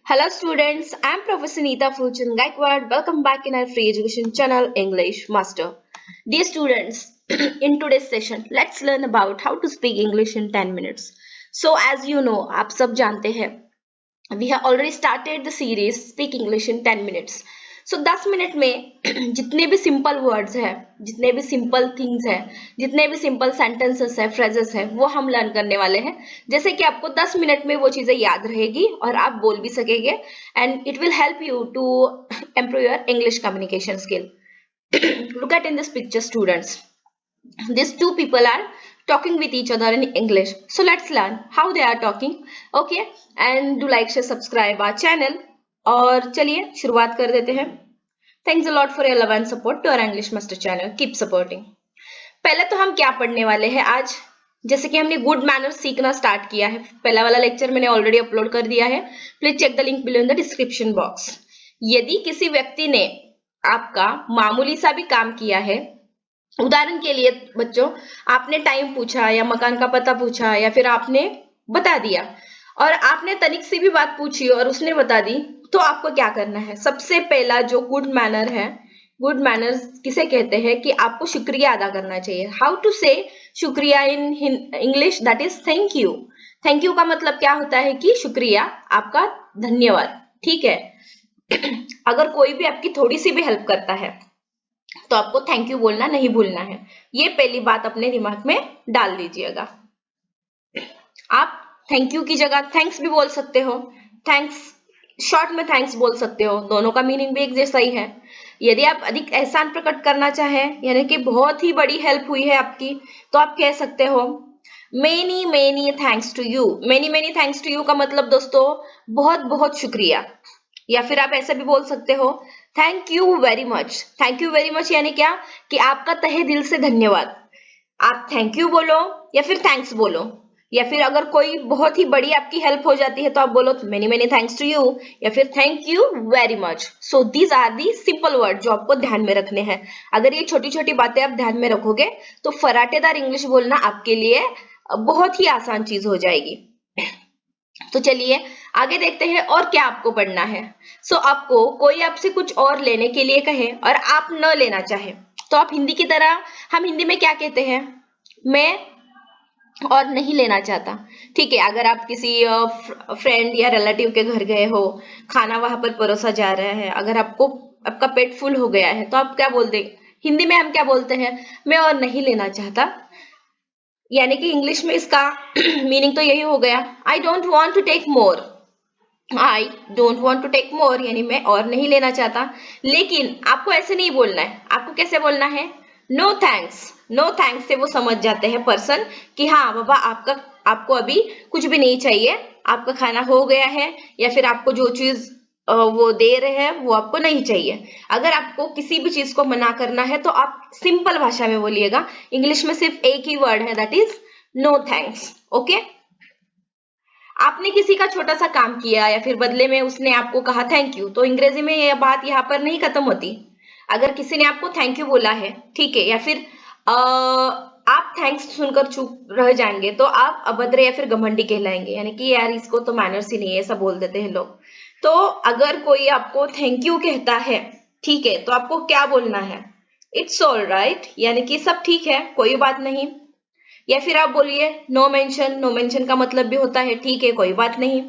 Hello students, I am Professor Neeta Fulchan Gaikwad. Welcome back in our free education channel English Master. Dear students, in today's session, let's learn about how to speak English in 10 minutes. So as you know, आप सब जानते हैं, we have already started the series Speak English in 10 minutes. So 10 minute में जितने भी simple words हैं, जितने भी सिंपल थिंग्स हैं, जितने भी सिंपल सेंटेंसेस है, फ्रेजेस है, वो हम लर्न करने वाले हैं, जैसे कि आपको 10 मिनट में वो चीजें याद रहेगी और आप बोल भी सकेंगे and it will help you to improve your English communication skill. Look at in this picture, students. These two people are talking with each other in English. So let's learn how they are talking. Okay, and do like, share, subscribe our channel. और चलिए शुरुआत कर देते हैं. Thanks a lot for your love and support to our English Master channel. Keep supporting. पहले तो हम क्या पढ़ने वाले हैं आज. जैसे कि हमने गुड मैनर्स सीखना स्टार्ट किया है, पहला वाला लेक्चर मैंने ऑलरेडी अपलोड कर दिया है. Please check the link below in the description box. यदि किसी व्यक्ति ने आपका मामूली सा भी काम किया है, उदाहरण के लिए बच्चों, आपने टाइम पूछा या मकान का पता पूछा या फिर आपने बता दिया और आपने तनिक सी भी बात पूछी और उसने बता दी, तो आपको क्या करना है? सबसे पहला जो गुड मैनर है, गुड मैनर्स किसे कहते हैं कि आपको शुक्रिया अदा करना चाहिए. हाउ टू से शुक्रिया in English? That is thank you. Thank you का मतलब क्या होता है कि शुक्रिया, आपका धन्यवाद. ठीक है. अगर कोई भी आपकी थोड़ी सी भी हेल्प करता है तो आपको थैंक यू बोलना नहीं भूलना है. ये पहली बात अपने दिमाग में डाल दीजिएगा. आप थैंक यू की जगह थैंक्स भी बोल सकते हो. थैंक्स शॉर्ट में थैंक्स बोल सकते हो, दोनों का मीनिंग भी एक जैसा ही है. यदि आप अधिक एहसान प्रकट करना चाहें, यानी कि बहुत ही बड़ी हेल्प हुई है आपकी, तो आप कह सकते हो many many thanks to you. Many many thanks to you का मतलब दोस्तों बहुत बहुत शुक्रिया. या फिर आप ऐसा भी बोल सकते हो thank you very much. Thank you very much यानी क्या कि आपका तहे दिल से धन्यवाद. आप थैंक यू बोलो या फिर थैंक्स बोलो, या फिर अगर कोई बहुत ही बड़ी आपकी हेल्प हो जाती है तो आप बोलो many many thanks to you या फिर thank you very much. So these are the simple word जो आपको ध्यान में रखने हैं. अगर ये छोटी छोटी बातें आप ध्यान में रखोगे तो फराटेदार इंग्लिश बोलना आपके लिए बहुत ही आसान चीज हो जाएगी. तो चलिए आगे देखते हैं और क्या आपको पढ़ना है. सो आपको कोई आपसे कुछ और लेने के लिए कहे और आप न लेना चाहे, तो आप हिंदी की तरह, हम हिंदी में क्या कहते हैं? मैं और नहीं लेना चाहता. ठीक है. अगर आप किसी फ्रेंड या रिलेटिव के घर गए हो, खाना वहां पर परोसा जा रहा है, अगर आपको आपका पेट फुल हो गया है, तो आप क्या बोलते हैं? हिंदी में हम क्या बोलते हैं? मैं और नहीं लेना चाहता. यानी कि इंग्लिश में इसका मीनिंग तो यही हो गया, I don't want to take more. I don't want to take more यानी मैं और नहीं लेना चाहता. लेकिन आपको ऐसे नहीं बोलना है. आपको कैसे बोलना है? No thanks. नो थैंक्स से वो समझ जाते हैं पर्सन कि हाँ बाबा, आपको अभी कुछ भी नहीं चाहिए, आपका खाना हो गया है, या फिर आपको जो चीज वो दे रहे हैं वो आपको नहीं चाहिए. अगर आपको किसी भी चीज को मना करना है तो आप सिंपल भाषा में बोलिएगा. इंग्लिश में सिर्फ एक ही वर्ड है, that is no thanks. Okay. आपने किसी का छोटा सा काम किया या फिर बदले में उसने आपको कहा थैंक यू, तो अंग्रेजी में यह बात यहाँ पर नहीं खत्म होती. अगर किसी ने आपको थैंक यू बोला है, ठीक है, या फिर आप थैंक्स सुनकर चुप रह जाएंगे, तो आप अभद्र या फिर घमंडी कहलाएंगे. यानी कि यार इसको तो मैनर्स ही नहीं है, ऐसा बोल देते हैं लोग. तो अगर कोई आपको थैंक यू कहता है, ठीक है, तो आपको क्या बोलना है? इट्स ऑल राइट, यानी कि सब ठीक है, कोई बात नहीं. या फिर आप बोलिए नो मेंशन. नो मेंशन का मतलब भी होता है ठीक है, कोई बात नहीं.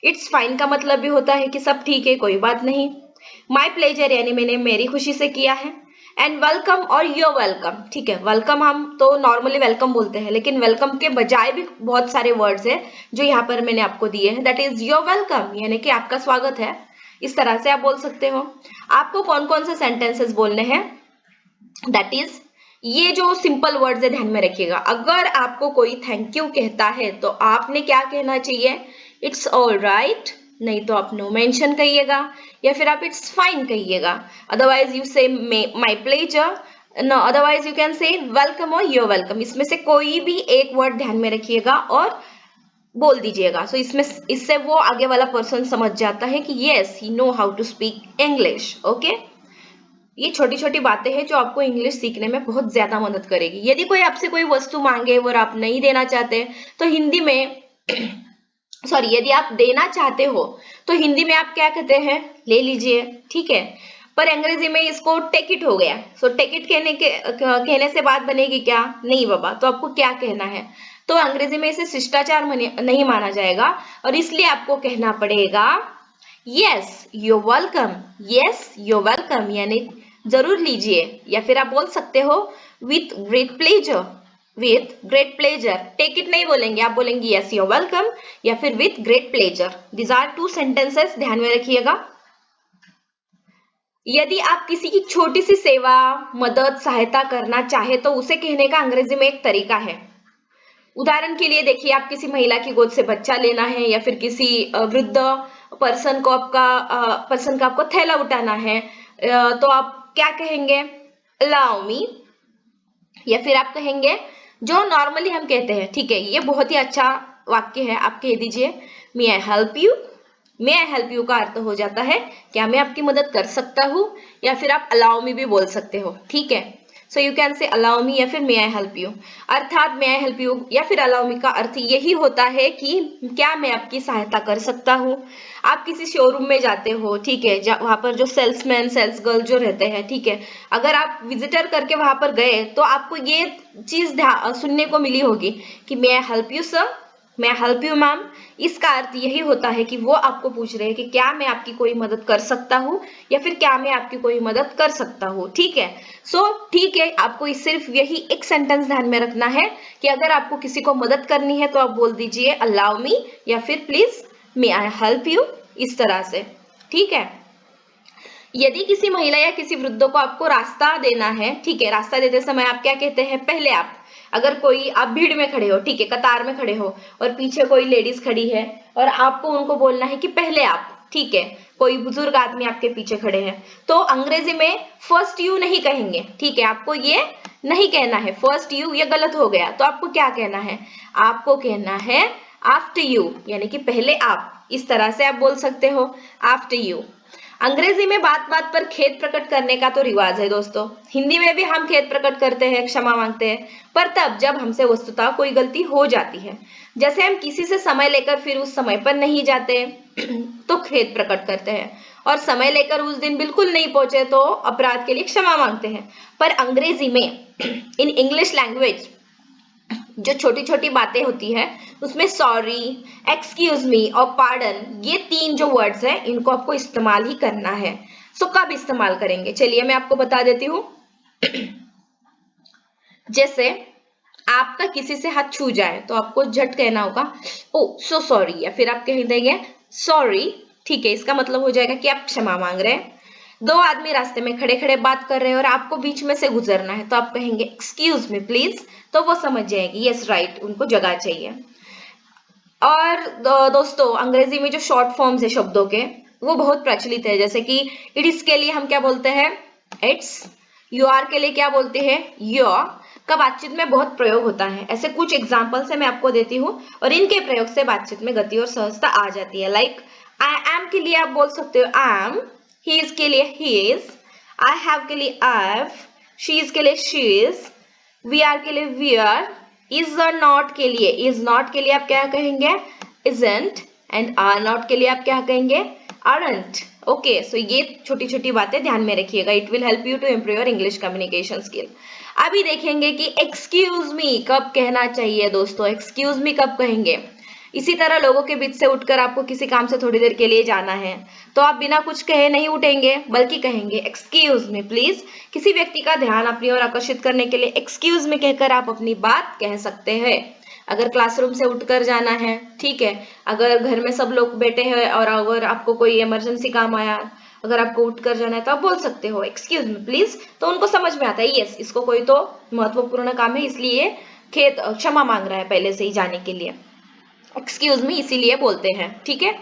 इट्स फाइन का मतलब भी होता है कि सब ठीक है, कोई बात नहीं. माई प्लेजर यानी मैंने मेरी खुशी से किया है. एंड वेलकम और योर वेलकम. ठीक है, वेलकम हम तो नॉर्मली वेलकम बोलते हैं, लेकिन वेलकम के बजाय भी बहुत सारे वर्ड्स हैं जो यहाँ पर मैंने आपको दिए हैं. दैट इज योर वेलकम, यानी कि आपका स्वागत है. इस तरह से आप बोल सकते हो. आपको कौन कौन से सेंटेंसेस बोलने हैं? दैट इज ये जो सिंपल वर्ड्स है ध्यान में रखिएगा. अगर आपको कोई थैंक यू कहता है तो आपने क्या कहना चाहिए? It's all right. नहीं तो आप नो मेंशन कहिएगा, या फिर आप इट्स फाइन कहिएगा. Otherwise you say my pleasure. No, otherwise you can say welcome और योर वेलकम. इसमें से कोई भी एक वर्ड ध्यान में रखिएगा और बोल दीजिएगा. सो इससे वो आगे वाला पर्सन समझ जाता है कि yes he know how to speak English. Okay. ये छोटी छोटी बातें हैं जो आपको इंग्लिश सीखने में बहुत ज्यादा मदद करेगी. यदि कोई आपसे कोई वस्तु मांगे और आप नहीं देना चाहते, तो हिंदी में सॉरी, यदि आप देना चाहते हो तो हिंदी में आप क्या कहते हैं, ले लीजिए, ठीक है। पर अंग्रेजी में इसको टेक इट हो गया। सो टेक इट कहने से बात बनेगी क्या, नहीं बाबा। तो आपको क्या कहना है, तो अंग्रेजी में इसे शिष्टाचार नहीं माना जाएगा, और इसलिए आपको कहना पड़ेगा yes you welcome, yes you welcome, यानी जरूर लीजिए। या फिर आप बोल सकते हो with great pleasure, with great pleasure. Take it नहीं बोलेंगे, आप बोलेंगे यस यू वेलकम या फिर with great pleasure. These are two sentences, ध्यान में रखिएगा। यदि आप किसी की छोटी सी सेवा, मदद, सहायता करना चाहे तो उसे कहने का अंग्रेजी में एक तरीका है। उदाहरण के लिए देखिए, आप किसी महिला की गोद से बच्चा लेना है, या फिर किसी वृद्ध पर्सन का आपको थैला उठाना है, तो आप क्या कहेंगे, अलाउ मी। या फिर आप कहेंगे जो नॉर्मली हम कहते हैं, ठीक है, ये बहुत ही अच्छा वाक्य है, आप कह दीजिए may I help you. May I help you का अर्थ हो जाता है क्या मैं आपकी मदद कर सकता हूँ, या फिर आप अलाउ मी भी बोल सकते हो, ठीक है। सो यू कैन से अलाउ मी या फिर मे आई हेल्प यू। अर्थात मे आई हेल्प यू या फिर अलाउ मी का अर्थ यही होता है कि क्या मैं आपकी सहायता कर सकता हूँ। आप किसी शोरूम में जाते हो, ठीक है, वहां पर जो सेल्समैन सेल्स गर्ल जो रहते हैं, ठीक है, अगर आप विजिटर करके वहां पर गए तो आपको ये चीज सुनने को मिली होगी कि मे आई हेल्प यू सर, मैं हेल्प यू मैम। इसका अर्थ यही होता है कि वो आपको पूछ रहे हैं कि क्या मैं आपकी कोई मदद कर सकता हूँ, या फिर क्या मैं आपकी कोई मदद कर सकता हूँ, ठीक है। सो ठीक है, आपको सिर्फ यही एक सेंटेंस ध्यान में रखना है कि अगर आपको किसी को मदद करनी है तो आप बोल दीजिए अलाउ मी या फिर please may I help you, इस तरह से, ठीक है। यदि किसी महिला या किसी वृद्ध को आपको रास्ता देना है, ठीक है, रास्ता देते समय आप क्या कहते हैं, पहले आप। अगर कोई आप भीड़ में खड़े हो, ठीक है, कतार में खड़े हो, और पीछे कोई लेडीज खड़ी है और आपको उनको बोलना है कि पहले आप, ठीक है, कोई बुजुर्ग आदमी आपके पीछे खड़े हैं, तो अंग्रेजी में फर्स्ट यू नहीं कहेंगे, ठीक है, आपको ये नहीं कहना है फर्स्ट यू, ये गलत हो गया। तो आपको क्या कहना है, आपको कहना है आफ्टर यू, यानी कि पहले आप, इस तरह से आप बोल सकते हो आफ्टर यू। अंग्रेजी में बात बात पर खेद प्रकट करने का तो रिवाज है दोस्तों। हिंदी में भी हम खेद प्रकट करते हैं, क्षमा मांगते हैं, पर तब जब हमसे वस्तुतः कोई गलती हो जाती है। जैसे हम किसी से समय लेकर फिर उस समय पर नहीं जाते तो खेद प्रकट करते हैं, और समय लेकर उस दिन बिल्कुल नहीं पहुंचे तो अपराध के लिए क्षमा मांगते हैं। पर अंग्रेजी में इन इंग्लिश लैंग्वेज जो छोटी छोटी बातें होती है उसमें सॉरी, एक्सक्यूज मी और पार्डन, ये तीन जो वर्ड्स हैं इनको आपको इस्तेमाल ही करना है। सो कब इस्तेमाल करेंगे, चलिए मैं आपको बता देती हूँ। जैसे आपका किसी से हाथ छू जाए तो आपको झट कहना होगा ओ सो सॉरी, या फिर आप कह देंगे सॉरी, ठीक है, इसका मतलब हो जाएगा कि आप क्षमा मांग रहे हैं। दो आदमी रास्ते में खड़े खड़े बात कर रहे हैं और आपको बीच में से गुजरना है तो आप कहेंगे एक्सक्यूज मी प्लीज, तो वो समझ जाएगी यस राइट, उनको जगह चाहिए। और दोस्तों अंग्रेजी में जो शॉर्ट फॉर्म्स है शब्दों के वो बहुत प्रचलित है, जैसे कि इट इज के लिए हम क्या बोलते हैं, इट्स। यू आर के लिए क्या बोलते हैं, योर, का बातचीत में बहुत प्रयोग होता है। ऐसे कुछ एग्जाम्पल से मैं आपको देती हूँ और इनके प्रयोग से बातचीत में गति और सहजता आ जाती है। लाइक आई एम के लिए आप बोल सकते हो आई एम, ही इज के लिए ही इज, आई हैव के लिए आई हैव, शी इज के लिए शी इज, वी आर के लिए वी आर, इज और नॉट के लिए, इज नॉट के लिए आप क्या कहेंगे, इजंट, एंड आर नॉट के लिए आप क्या कहेंगे, आरंट। ओके, सो ये छोटी छोटी बातें ध्यान में रखिएगा, it will help you to improve your English communication skill. अभी देखेंगे कि एक्सक्यूज मी कब कहना चाहिए दोस्तों, एक्सक्यूज मी कब कहेंगे। इसी तरह लोगों के बीच से उठकर आपको किसी काम से थोड़ी देर के लिए जाना है तो आप बिना कुछ कहे नहीं उठेंगे, बल्कि कहेंगे एक्सक्यूज मी प्लीज। किसी व्यक्ति का ध्यान अपनी ओर आकर्षित करने के लिए एक्सक्यूज मी कहकर आप अपनी बात कह सकते हैं। अगर क्लासरूम से उठकर जाना है, ठीक है, अगर घर में सब लोग बैठे हैं और अगर आपको कोई इमरजेंसी काम आया, अगर आपको उठकर जाना है तो आप बोल सकते हो एक्सक्यूज मी प्लीज, तो उनको समझ में आता है यस इसको कोई तो महत्वपूर्ण काम है, इसलिए क्षमा मांग रहा है पहले से ही जाने के लिए, एक्सक्यूज मी इसीलिए बोलते हैं, ठीक है।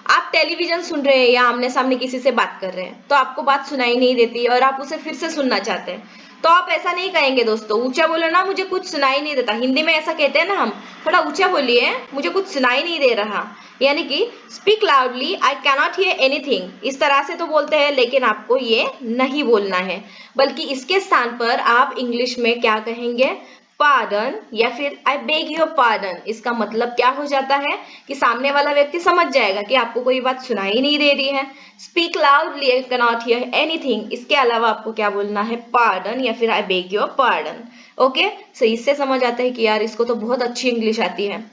आप टेलीविजन सुन रहे हैं या आमने सामने किसी से बात कर रहे हैं तो आपको बात सुनाई नहीं देती और आप उसे फिर से सुनना चाहते हैं, तो आप ऐसा नहीं कहेंगे दोस्तों, ऊंचा बोलो ना मुझे कुछ सुनाई नहीं देता, हिंदी में ऐसा कहते हैं ना हम, थोड़ा ऊंचा बोलिए मुझे कुछ सुनाई नहीं दे रहा, यानी कि speak loudly I cannot hear anything, इस तरह से तो बोलते हैं, लेकिन आपको ये नहीं बोलना है, बल्कि इसके स्थान पर आप इंग्लिश में क्या कहेंगे, पार्डन या फिर आई बेग योर पार्डन, इसका मतलब क्या हो जाता है कि सामने वाला व्यक्ति समझ जाएगा कि आपको कोई बात सुनाई नहीं दे रही है। Speak loudly, I can not hear anything, इसके अलावा आपको क्या बोलना है, पार्डन या फिर I beg your pardon. Okay, so इससे समझ आता है कि यार इसको तो बहुत अच्छी इंग्लिश आती है।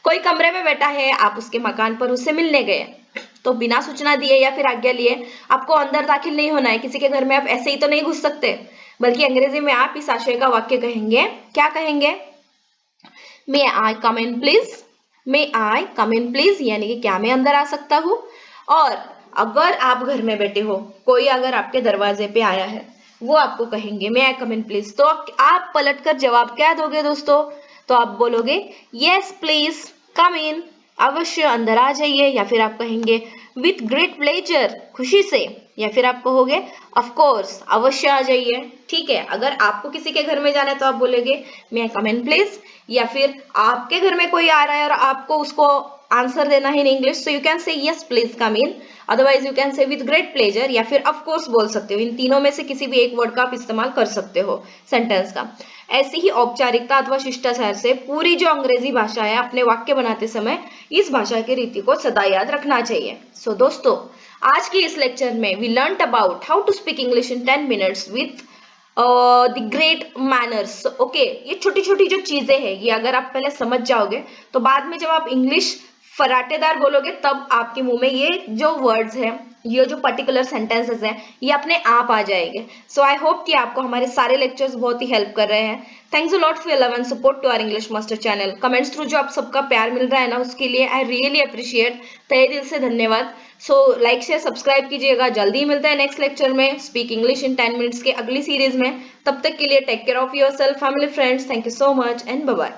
कोई कमरे में बैठा है, आप उसके मकान पर उससे मिलने गए, तो बिना सूचना दिए या फिर आज्ञा लिए आपको अंदर दाखिल नहीं होना है। किसी के घर में आप ऐसे ही तो नहीं घुस सकते, बल्कि अंग्रेजी में आप इस आशय का वाक्य कहेंगे, क्या कहेंगे, मे आई कम in please, may I come in please, यानी कि क्या मैं अंदर आ सकता हूँ। और अगर आप घर में बैठे हो, कोई अगर आपके दरवाजे पे आया है, वो आपको कहेंगे मे आई कम इन प्लीज, तो आप पलटकर जवाब क्या दोगे दोस्तों, तो आप बोलोगे यस प्लीज कम इन, अवश्य अंदर आ जाइए, या फिर आप कहेंगे विथ ग्रेट प्लेजर, खुशी से, या फिर आप कहोगे ऑफ कोर्स, अवश्य आ जाइए। ठीक है, अगर आपको किसी के घर में जाना है तो आप बोलेंगे मे आई कम इन प्लीज, या फिर आपके घर में कोई आ रहा है और आपको उसको आंसर देना है in English, so you can से yes please come in, otherwise you can से विद ग्रेट प्लेजर, या फिर ऑफ कोर्स बोल सकते हो। इन तीनों में से किसी भी एक वर्ड का आप इस्तेमाल कर सकते हो सेंटेंस का। ऐसी ही औपचारिकता अथवा शिष्टाचार से पूरी जो अंग्रेजी भाषा है, अपने वाक्य बनाते समय इस भाषा की रीति को सदा याद रखना चाहिए। सो दोस्तों, आज की इस लेक्चर में we learn about how to speak English in 10 minutes with the great manners. Okay, ये छोटी छोटी जो चीजें हैं, ये अगर आप पहले समझ जाओगे तो बाद में जब आप इंग्लिश फराटेदार बोलोगे तब आपके मुंह में ये जो वर्ड्स हैं, ये जो पर्टिकुलर सेंटेंसेस हैं, ये अपने आप आ जाएंगे। सो आई होप कि आपको हमारे सारे लेक्चर्स बहुत ही हेल्प कर रहे हैं। Thanks a lot for your love and support to our English master channel. Comments through जो आप सबका प्यार मिल रहा है ना, उसके लिए आई रियली अप्रिशिएट, तहे दिल से धन्यवाद। सो लाइक शेयर सब्सक्राइब कीजिएगा। जल्दी ही मिलता है नेक्स्ट लेक्चर में स्पीक इंग्लिश इन 10 मिनट्स के अगली सीरीज में। तब तक के लिए take care of yourself, family, friends. Thank you so much and bye bye.